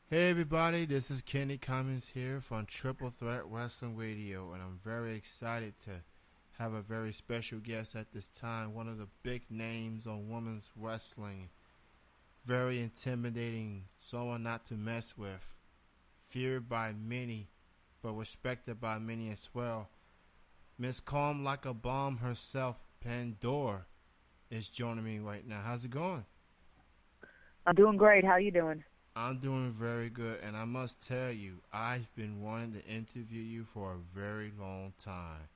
Hey everybody, this is Kenny Cummins here from Triple Threat Wrestling Radio, and I'm very excited to have a very special guest at this time. One of the big names on women's wrestling, very intimidating, someone not to mess with, feared by many, but respected by many as well. Miss Calm Like a Bomb herself, Pandora, is joining me right now. How's it going? I'm doing great. How you doing? I'm doing very good, and I must tell you, I've been wanting to interview you for a very long time.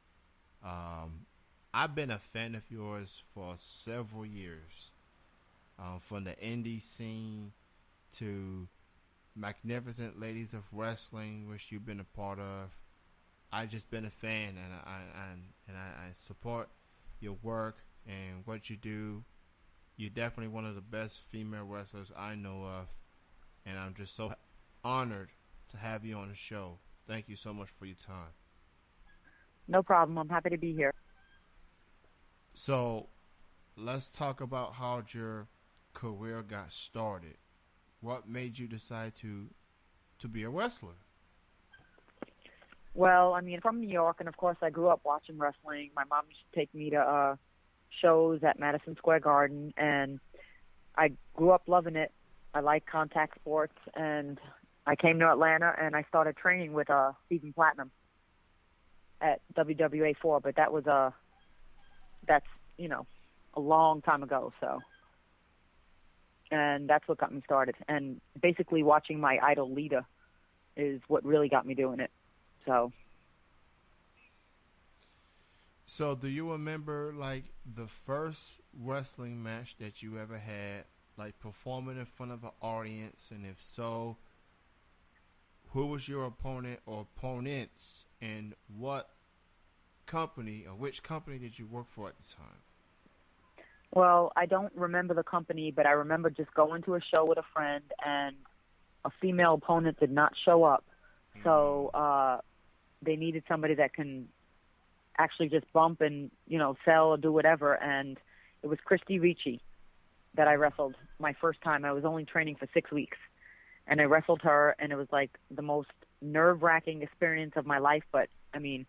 Um, I've been a fan of yours for several years, from the indie scene to Magnificent Ladies of Wrestling, which you've been a part of. I've just been a fan, and I support your work and what you do. You're definitely one of the best female wrestlers I know of, and I'm just so honored to have you on the show. Thank you so much for your time. No problem. I'm happy to be here. So, let's talk about how your career got started. What made you decide to be a wrestler? Well, I mean, from New York, and of course, I grew up watching wrestling. My mom used to take me to shows at Madison Square Garden, and I grew up loving it. I like contact sports, and I came to Atlanta, and I started training with Stephen Platinum at WWA 4. But that's a long time ago. So, and that's what got me started. And basically, watching my idol Lita is what really got me doing it. So, So, do you remember like the first wrestling match that you ever had, like performing in front of an audience? And if so, who was your opponent or opponents, and what company or which company did you work for at the time? well, I don't remember the company, but I remember just going to a show with a friend, and a female opponent did not show up. So they needed somebody that can actually just bump and sell or do whatever. And it was Christy Ricci that I wrestled my first time. I was only training for 6 weeks, and I wrestled her, and it was like the most nerve-wracking experience of my life. But I mean,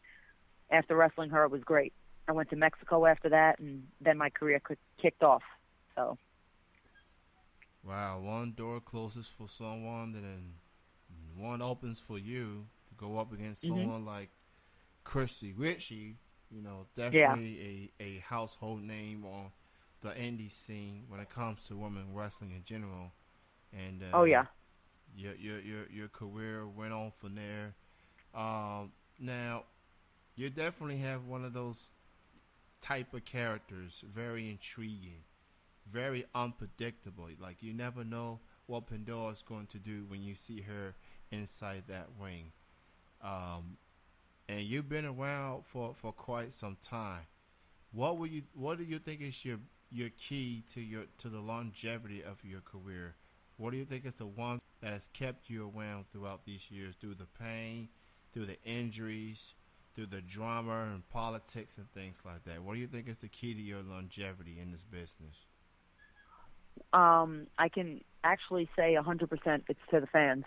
after wrestling her, it was great. I went to Mexico after that, and then my career kicked off. So, Wow, one door closes for someone, then one opens for you to go up against hmm someone like Christy Ritchie. yeah. Definitely a household name on the indie scene when it comes to women wrestling in general. And Oh, yeah. your career went on from there. Now you definitely have one of those type of characters, very intriguing, very unpredictable. Like you never know what Pandora's going to do when you see her inside that ring. Um, and you've been around for quite some time. What do you think is your key to the longevity of your career? What do you think is the one that has kept you around throughout these years, through the pain, through the injuries, through the drama and politics and things like that? What do you think is the key to your longevity in this business? I can actually say 100% it's to the fans.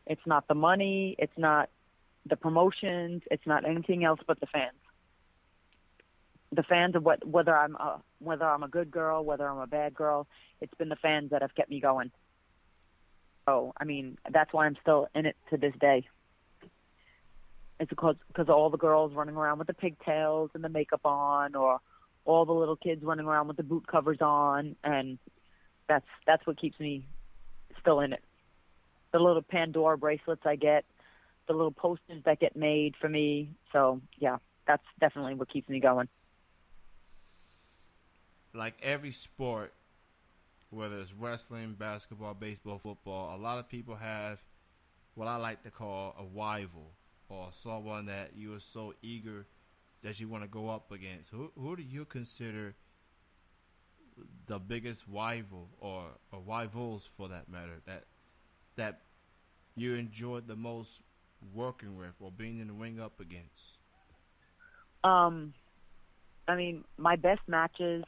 It's not the money. It's not the promotions. It's not anything else but the fans. The fans of whether I'm a good girl, whether I'm a bad girl. It's been the fans that have kept me going. So I mean, that's why I'm still in it to this day. It's because of all the girls running around with the pigtails and the makeup on, or all the little kids running around with the boot covers on, and that's what keeps me still in it. The little Pandora bracelets I get, the little posters that get made for me. So yeah, that's definitely what keeps me going. Like every sport, whether it's wrestling, basketball, baseball, football, a lot of people have what I like to call a rival, or someone that you are so eager that you want to go up against. Who do you consider the biggest rival, or rivals for that matter, that you enjoyed the most working with or being in the ring up against? Um, I mean, my best matches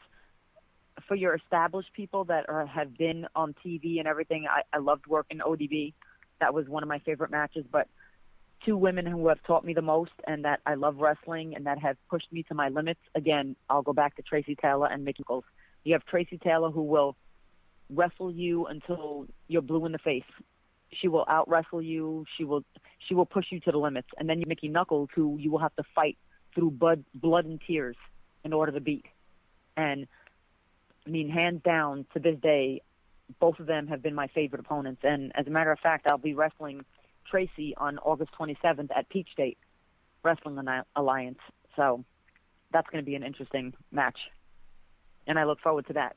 for your established people that have been on TV and everything. I loved working ODB. That was one of my favorite matches. But two women who have taught me the most and that I love wrestling and that have pushed me to my limits. Again, I'll go back to Tracy Taylor and Mickey Nichols. You have Tracy Taylor, who will wrestle you until you're blue in the face. She will out wrestle you. She will push you to the limits. And then you Mickey Knuckles, who you will have to fight through blood and tears in order to beat. And I mean, hands down, to this day, both of them have been my favorite opponents. And as a matter of fact, I'll be wrestling Tracy on August 27th at Peach State Wrestling Alliance. So that's going to be an interesting match. And I look forward to that.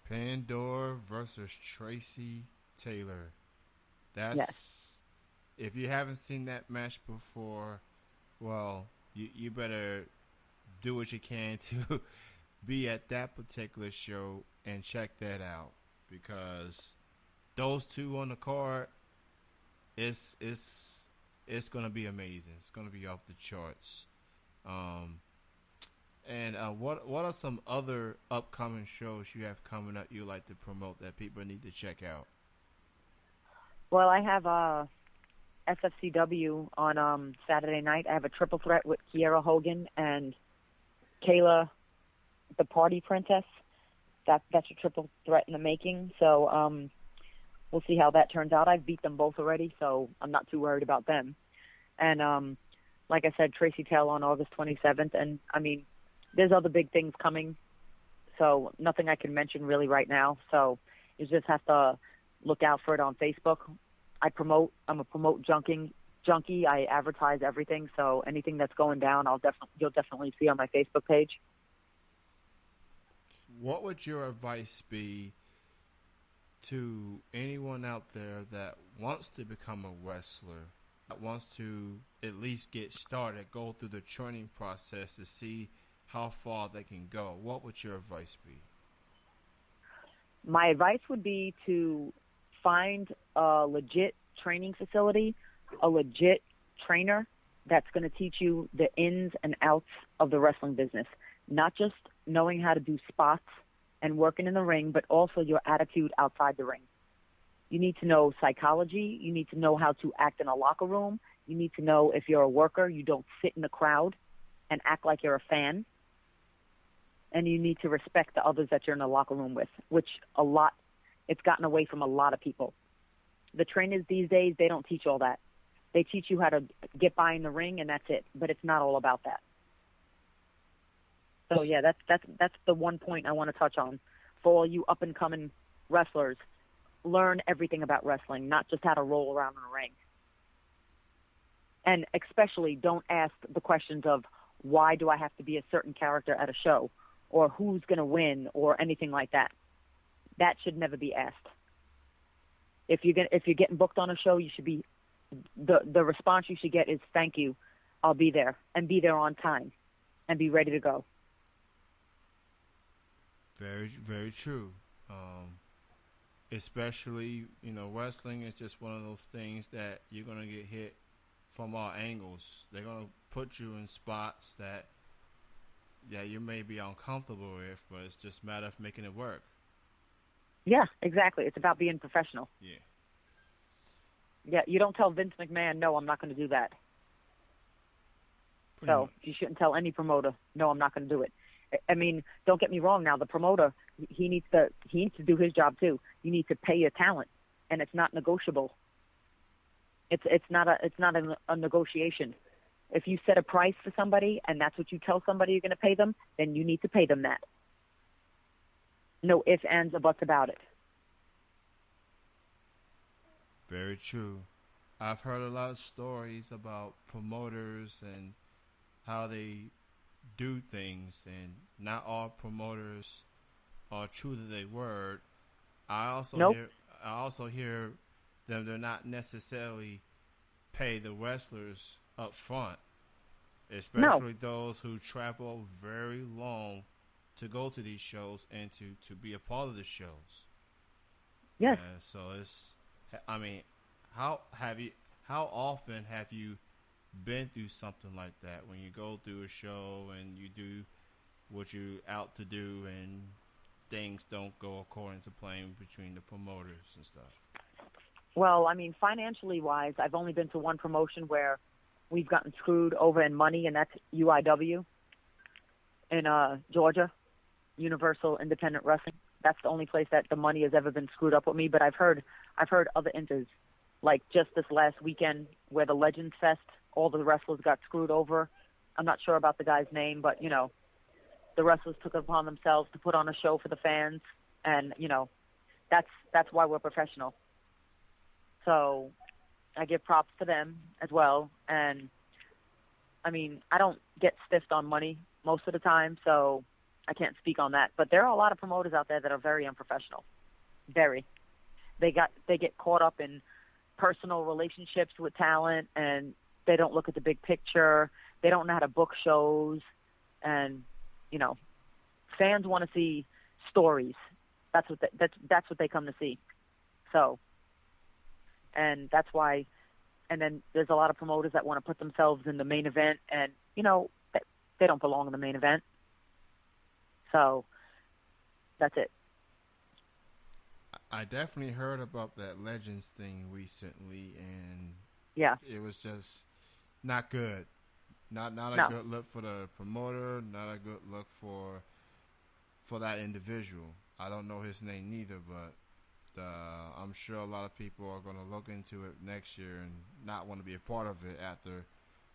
Pandora versus Tracy Taylor. That's yes. If you haven't seen that match before, well, you better do what you can to be at that particular show and check that out, because those two on the card, it's gonna be amazing. It's gonna be off the charts. And what are some other upcoming shows you have coming up you like to promote that people need to check out? Well, I have SFCW on Saturday night. I have a triple threat with Kiera Hogan and Kayla, the Party Princess. That's a triple threat in the making. So we'll see how that turns out. I've beat them both already, so I'm not too worried about them. And like I said, Tracy Taylor on August 27th. And, I mean, there's other big things coming, so nothing I can mention really right now. So you just have to look out for it on Facebook. I'm a promote junkie. I advertise everything, so anything that's going down, you'll definitely see on my Facebook page. What would your advice be to anyone out there that wants to become a wrestler, that wants to at least get started, go through the training process to see how far they can go? What would your advice be? My advice would be to find a legit training facility, a legit trainer that's going to teach you the ins and outs of the wrestling business, not just knowing how to do spots and working in the ring, but also your attitude outside the ring. You need to know psychology. You need to know how to act in a locker room. You need to know if you're a worker, you don't sit in the crowd and act like you're a fan. And you need to respect the others that you're in the locker room with, which it's gotten away from a lot of people. The trainers these days, they don't teach all that. They teach you how to get by in the ring, and that's it. But it's not all about that. So yeah, that's the one point I want to touch on for all you up and coming wrestlers. Learn everything about wrestling, not just how to roll around in a ring. And especially don't ask the questions of why do I have to be a certain character at a show, or who's going to win, or anything like that. That should never be asked. If you're getting booked on a show, you should be the response you should get is thank you, I'll be there, and be there on time, and be ready to go. Very, very true. Especially, wrestling is just one of those things that you're going to get hit from all angles. They're going to put you in spots that you may be uncomfortable with, but it's just a matter of making it work. Yeah, exactly. It's about being professional. Yeah. Yeah, you don't tell Vince McMahon, no, I'm not going to do that. Pretty much. You shouldn't tell any promoter, no, I'm not going to do it. I mean, don't get me wrong. Now the promoter, he needs to do his job too. You need to pay your talent, and it's not negotiable. It's not a negotiation. If you set a price for somebody and that's what you tell somebody you're going to pay them, then you need to pay them that. No ifs, ands, or buts about it. Very true. I've heard a lot of stories about promoters and how they do things, and not all promoters are true to their word. I also hear them they're not necessarily pay the wrestlers up front, especially those who travel very long to go to these shows and to be a part of the shows. Yes. So how often have you been through something like that, when you go through a show and you do what you're out to do and things don't go according to plan between the promoters and stuff? Well, I mean, financially wise, I've only been to one promotion where we've gotten screwed over in money, and that's UIW in Georgia, Universal Independent Wrestling. That's the only place that the money has ever been screwed up with me. But I've heard other inters, like just this last weekend where the Legends Fest, all the wrestlers got screwed over. I'm not sure about the guy's name, but the wrestlers took it upon themselves to put on a show for the fans, and that's why we're professional. So I give props to them as well. And I mean, I don't get stiffed on money most of the time, so I can't speak on that. But there are a lot of promoters out there that are very unprofessional. Very. They get caught up in personal relationships with talent, and they don't look at the big picture. They don't know how to book shows, and fans want to see stories. That's what they come to see. So, and that's why. And then there's a lot of promoters that want to put themselves in the main event, and they don't belong in the main event. So that's it. I definitely heard about that Legends thing recently, and Yeah, it was just not good. Not a good look for the promoter. Not a good look for that individual. I don't know his name neither, but I'm sure a lot of people are going to look into it next year and not want to be a part of it after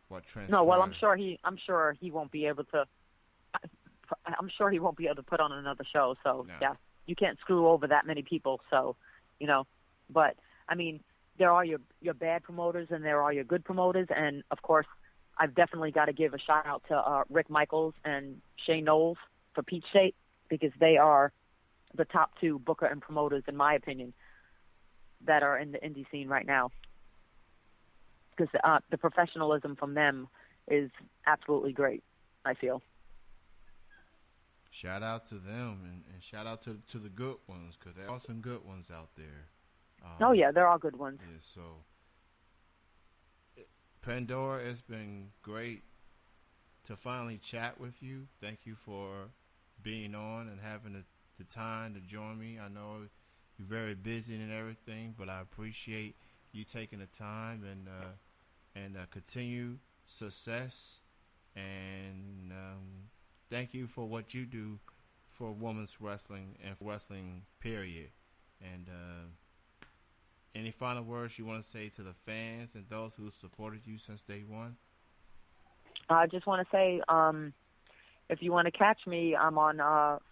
what transpired. No, well, I'm sure he won't be able to. I'm sure he won't be able to put on another show. So No. yeah, you can't screw over that many people. So but I mean, there are your bad promoters and there are your good promoters, and of course, I've definitely got to give a shout out to Rick Michaels and Shane Knowles for Peach State, because they are the top two booker and promoters, in my opinion, that are in the indie scene right now. Because the professionalism from them is absolutely great, I feel. Shout out to them, and shout out to the good ones, because there are some good ones out there. Oh, yeah, there are good ones. Yeah, so, Pandora, it's been great to finally chat with you. Thank you for being on and having the time to join me. I know you're very busy and everything, but I appreciate you taking the time, and continue success, and thank you for what you do for women's wrestling and for wrestling period. And any final words you want to say to the fans and those who supported you since day one? I just want to say, if you want to catch me, I'm on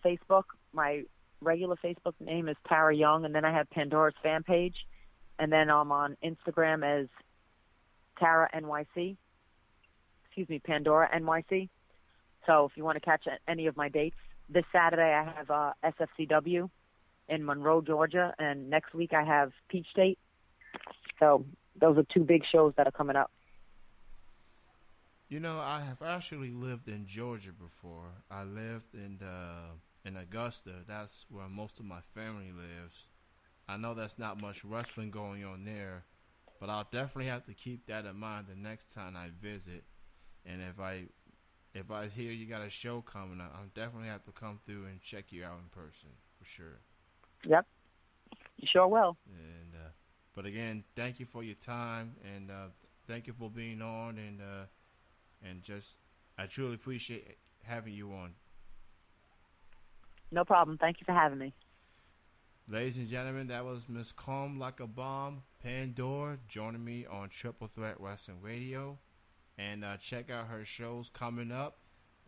Facebook. My regular Facebook name is Tara Young, and then I have Pandora's fan page, and then I'm on Instagram as Tara NYC. Excuse me, Pandora NYC. So if you want to catch any of my dates, this Saturday I have SFCW in Monroe, Georgia, and next week I have Peach State. So those are two big shows that are coming up. I have actually lived in Georgia before. I lived in Augusta. That's where most of my family lives. I know that's not much wrestling going on there, but I'll definitely have to keep that in mind the next time I visit. And if I hear you got a show coming up, I'll definitely have to come through and check you out in person for sure. Yep, you sure will. And but again, thank you for your time, and thank you for being on, and just I truly appreciate having you on. No problem. Thank you for having me. Ladies and gentlemen, that was Miss Calm Like a Bomb, Pandora, joining me on Triple Threat Wrestling Radio. And check out her shows coming up,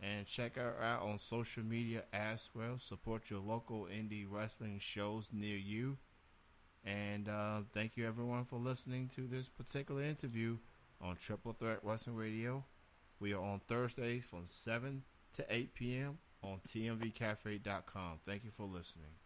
and check her out on social media as well. Support your local indie wrestling shows near you. And thank you everyone for listening to this particular interview on Triple Threat Wrestling Radio. We are on Thursdays from 7 to 8 p.m. on tmvcafe.com. Thank you for listening.